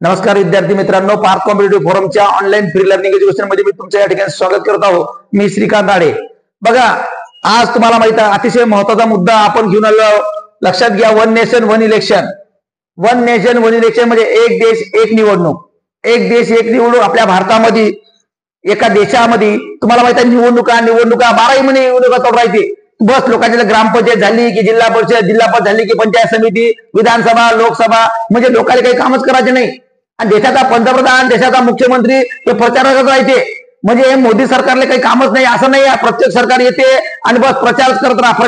नमस्कार विद्यार्थी मित्रांनो, पार्थ कॉम्पिटिटिव्ह फोरमच्या ऑनलाईन फ्री लर्निंग एज्युकेशन मध्ये मी तुमच्या या ठिकाणी स्वागत करत आहोत। मी श्रीकांत आडे। बघा, आज तुम्हाला माहिती आहे अतिशय महत्त्वाचा मुद्दा आपण घेऊन आलो। लक्षात घ्या, one nation one election. One nation one election म्हणजे एक देश एक निवडणूक। एक देश एक निवडणूक आपल्या भारतामध्ये एका देशामध्ये तुम्हाला माहिती आहे निवडणुका 12 महिने निवडणुका चालू राहते। बस लोकांची ग्रामपंचायत झाली की जिल्हा परिषद झाली की पंचायत समिती, विधानसभा, लोकसभा, म्हणजे लोकांना काही कामच करायचे नाही। आणि देशाचा पंतप्रधान, देशाचा मुख्यमंत्री हे प्रचारकच राहते। म्हणजे मोदी सरकारला काही कामच नाही असं नाही। प्रत्येक सरकार येते आणि बस प्रचार करत राहा।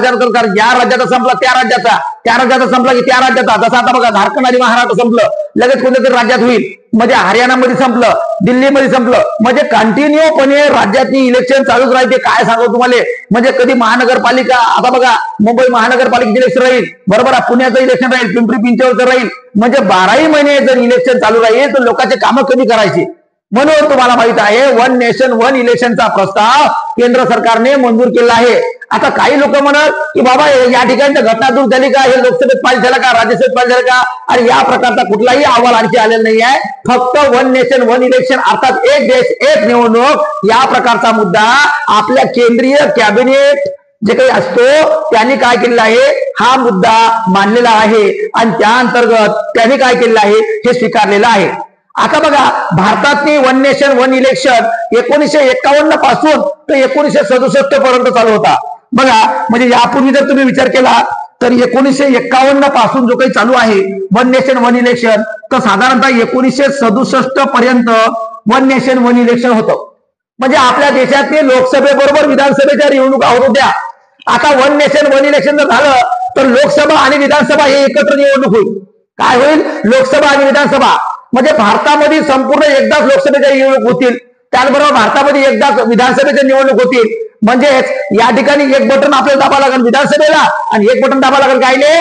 या राज्याचा संपला त्या राज्याचा, त्या राज्याचा संपला की त्या राज्याचा। जसं आता बघा, झारखंड आणि महाराष्ट्र संपलं, लगेच कोणत्या तरी राज्यात होईल। म्हणजे हरियाणामध्ये संपलं, दिल्लीमध्ये संपलं, म्हणजे कंटिन्यूपणे राज्यातली इलेक्शन चालूच राहते। काय सांगू तुम्हाला, म्हणजे कधी महानगरपालिका, आता बघा मुंबई महानगरपालिकेचे इलेक्शन राहील, बरोबर, पुण्याचं इलेक्शन राहील, पिंपरी चिंचवडचं राहील। म्हणजे 12 महिने जर इलेक्शन चालू राहील तर लोकांचे कामं कधी करायची। म्हणून तुम्हाला माहित आहे वन नेशन वन इलेक्शनचा प्रस्ताव केंद्र सरकारने मंजूर केला आहे। आता काही लोक म्हणत की बाबा या ठिकाणी घटना दूर झाली का, हे लोकसभेत पास झाला का, राज्यसभेत पास झाला का? आणि या प्रकारचा कुठलाही अहवाल आणखी आलेला नाही आहे। फक्त वन नेशन वन इलेक्शन अर्थात एक देश एक निवडणूक या प्रकारचा मुद्दा आपल्या केंद्रीय कॅबिनेट जे काही असतो त्यांनी काय केलेलं आहे, हा मुद्दा मांडलेला आहे आणि त्या अंतर्गत त्यांनी काय केलेलं आहे, हे स्वीकारलेलं आहे। आता बघा, भारतातली वन नेशन वन इलेक्शन 1951 पासून तर 1967 पर्यंत चालू होता। बघा, म्हणजे यापूर्वी जर तुम्ही विचार केला तर 1951 पासून जो काही चालू आहे वन नेशन वन इलेक्शन, तर साधारणतः 1967 पर्यंत वन नेशन वन इलेक्शन होतं। म्हणजे आपल्या देशातली लोकसभेबरोबर विधानसभेच्या निवडणुका होत होत्या। आता वन नेशन वन इलेक्शन जर झालं तर लोकसभा आणि विधानसभा हे एकत्र निवडणूक होईल। काय होईल? लोकसभा आणि विधानसभा। म्हणजे भारतामध्ये संपूर्ण एकदाच लोकसभेच्या निवडणूक होतील, त्याचबरोबर भारतामध्ये एकदाच विधानसभेच्या निवडणूक होतील। म्हणजेच या ठिकाणी एक बटन आपल्याला दाबावं लागेल विधानसभेला आणि एक बटन दाबावं लागेल कायले,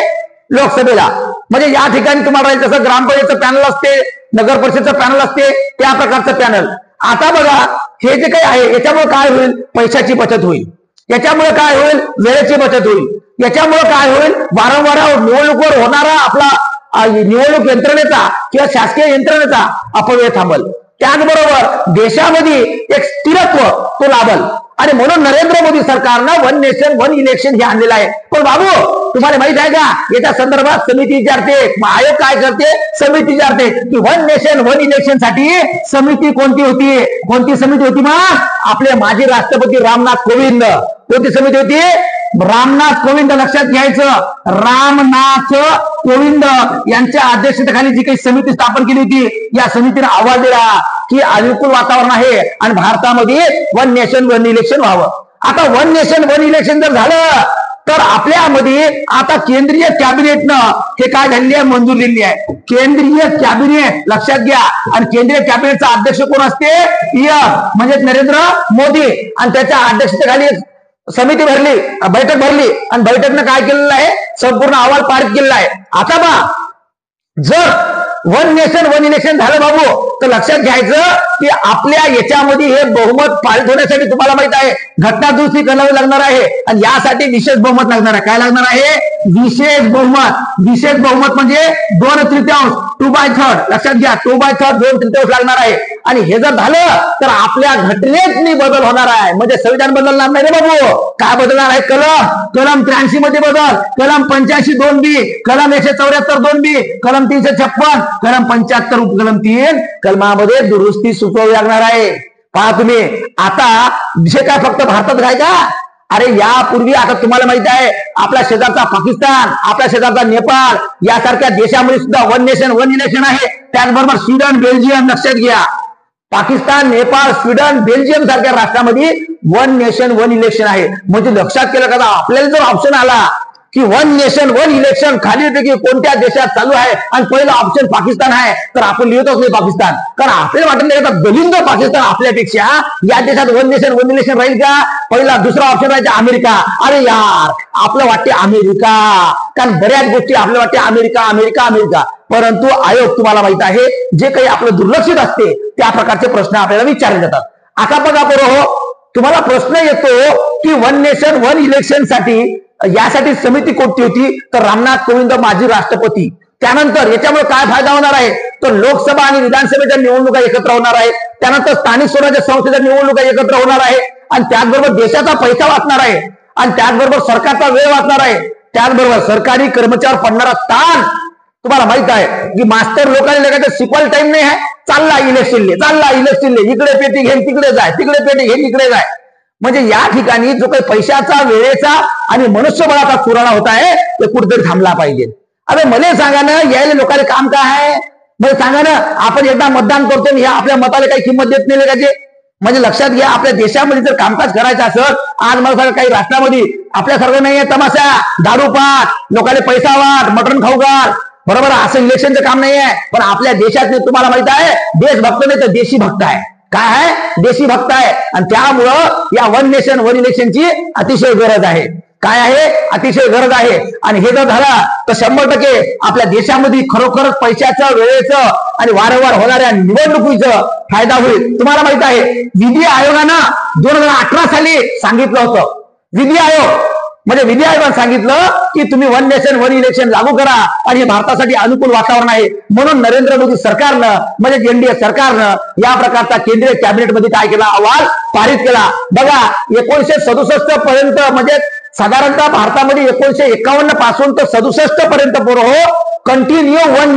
लोकसभेला। म्हणजे या ठिकाणी तुम्हाला राहील जसं ग्रामपंचायतचं पॅनल असते, नगर परिषदचं पॅनल असते, त्या प्रकारचं पॅनल। आता बघा, हे जे काही आहे याच्यामुळे काय होईल, पैशाची बचत होईल। याच्यामुळे काय होईल, वेळेची बचत होईल। याच्यामुळे काय होईल, वारंवार निवडणुकीवर होणारा आपला निवडणूक यंत्रणेचा किंवा शासकीय यंत्रणेचा अपव्यय थांबल। त्याचबरोबर देशामध्ये एक स्थिरत्व तो लाभल। आणि म्हणून नरेंद्र मोदी सरकारनं वन नेशन वन इलेक्शन हे आणलेलं आहे। पण बाबू, तुम्हाला माहित आहे का, याच्या संदर्भात समिती विचारते, आयोग काय करते, समिती विचारते की वन नेशन वन इलेक्शन साठी समिती कोणती होती, कोणती समिती होती? मग आपले माजी राष्ट्रपती रामनाथ कोविंद। कोणती समिती होती? रामनाथ कोविंद। लक्षात घ्यायचं, रामनाथ कोविंद यांच्या अध्यक्षतेखाली जी काही समिती स्थापन केली होती, या समितीने अहवाल दिला की अनुकूल वातावरण आहे आणि भारतामध्ये वन नेशन वन इलेक्शन व्हावं। आता वन नेशन वन इलेक्शन जर झालं तर आपल्यामध्ये आता केंद्रीय कॅबिनेटनं हे काय झालेली आहे, मंजूर दिलेली आहे। केंद्रीय कॅबिनेट लक्षात घ्या, आणि केंद्रीय कॅबिनेटचा अध्यक्ष कोण असते? पीएम म्हणजे नरेंद्र मोदी। आणि त्याच्या अध्यक्षतेखाली समिती भरली, बैठक भरली आणि बैठकनं काय केलेलं आहे, संपूर्ण अहवाल पारित केलेला आहे। आता बा, जर वन नेशन वन इलेक्शन झालं बाबू, तर लक्षात घ्यायचं की आपल्या याच्यामध्ये हे बहुमत पारित होण्यासाठी तुम्हाला माहित आहे घटना दुरुस्ती करावी लागणार आहे आणि यासाठी विशेष बहुमत लागणार आहे। काय लागणार आहे? विशेष बहुमत। विशेष बहुमत म्हणजे 2/3, 2/3। लक्षात घ्या, 2/3, 2/3 लागणार आहे। आणि हे जर झालं तर आपल्या घटनेत बदल होणार आहे। म्हणजे संविधान बदलणार नाही रे बाबू। काय बदलणार आहे? कलम 83 मध्ये बदल, कलम 85 2B, कलम 174 2B, कलम 356, कलम 75 उपकलम 3 कलमामध्ये दुरुस्ती सुचवावी लागणार आहे। पहा तुम्ही, आता विषय काय फक्त भारतात आहे का? अरे यापूर्वी आता तुम्हाला माहित आहे आपला शेजारचा पाकिस्तान, आपल्या शेजारचा नेपाळ यासारख्या देशामध्ये सुद्धा वन नेशन वन इलेक्शन आहे। त्याचबरोबर स्वीडन, बेल्जियम, लक्षात घ्या, पाकिस्तान, नेपाळ, स्वीडन, बेल्जियम सारख्या राष्ट्रामध्ये वन नेशन वन इलेक्शन आहे। म्हणजे लक्षात केलं का, आपल्याला जर ऑप्शन आला की वन नेशन वन इलेक्शन खालीलपैकी कोणत्या देशात चालू आहे आणि पहिला ऑप्शन पाकिस्तान आहे, तर आपण लिहितच नाही पाकिस्तान। कारण आपल्याला वाटत नाही का दलिंद पाकिस्तान आपल्यापेक्षा या देशात वन नेशन वन इलेक्शन राहील का? पहिला दुसरा ऑप्शन राहायचा अमेरिका। अरे यार, आपलं वाटते अमेरिका, कारण बऱ्याच गोष्टी आपल्याला वाटते अमेरिका अमेरिका अमेरिका। परंतु आयोग तुम्हाला माहित आहे जे काही आपलं दुर्लक्षित असते त्या प्रकारचे प्रश्न आपल्याला विचारले जातात। आता बघा बरोबर, तुम्हाला प्रश्न येतो की वन नेशन वन इलेक्शन साठी यासाठी समिती कोणती होती? तर रामनाथ कोविंद माजी राष्ट्रपती, त्यानंतर याच्यामुळे काय फायदा होणार आहे, तर लोकसभा आणि विधानसभेच्या निवडणुका एकत्र होणार आहे, त्यानंतर स्थानिक स्वराज्य संस्थेच्या निवडणुका एकत्र होणार आहे, आणि त्याचबरोबर देशाचा पैसा वाचणार आहे, आणि त्याचबरोबर सरकारचा वेळ वाचणार आहे, त्याचबरोबर सरकारी कर्मचाऱ्यावर पडणारा ताण. तुम्हाला माहित आहे की मास्टर लोकांनी लगायचं शिकवायला टाइम नाही आहे, चालला इलेक्शनले इकडे पेटी घेऊन तिकडे जाय, तिकडे पेटी घेऊन इकडे जाय. म्हणजे या ठिकाणी जो काही पैशाचा, वेळेचा आणि मनुष्यबळाचा चुराडा होत आहे ते कुठेतरी थांबला पाहिजे. अरे मला सांगा ना, यायला लोकांना काम काय आहे, मला सांगा ना. आपण एकदा मतदान करतो ह्या आपल्या मताला काही किंमत देत नाही का? म्हणजे लक्षात घ्या, आपल्या देशामध्ये जर कामकाज करायचं असेल, आज मला सांगा काही राष्ट्रामध्ये आपल्यासारखं नाहीये तमाशा, दारूपाट, लोकांना पैसा वाट, मटण खाऊ घाल, बरोबर, असं इलेक्शनचं काम नाही आहे. पण आपल्या देशात तुम्हाला माहित आहे, देशभक्त नाही तर देशी भक्त आहे. काय आहे? देशी भक्त आहे. आणि त्यामुळं या वन नेशन वन इलेक्शनची अतिशय गरज आहे. काय आहे? अतिशय गरज आहे. आणि हे जर झालं तर 100% आपल्या देशामध्ये खरोखरच पैशाचं, वेळेचं आणि वारंवार होणाऱ्या निवडणुकीचं फायदा होईल. तुम्हाला माहित आहे, विधी आयोगानं 2018 साली सांगितलं होतं, विधी आयोग म्हणजे विधी आयोगाने सांगितलं की तुम्ही वन नेशन वन इलेक्शन लागू करा, आणि हे भारतासाठी अनुकूल वातावरण आहे. म्हणून नरेंद्र मोदी सरकारनं म्हणजे एनडीए सरकारनं या प्रकारचा केंद्रीय कॅबिनेटमध्ये काय केला, अहवाल पारित केला. बघा, 1967 पर्यंत म्हणजे साधारणतः भारतामध्ये 1951 पासून तर 67 पर्यंत कंटिन्यू वन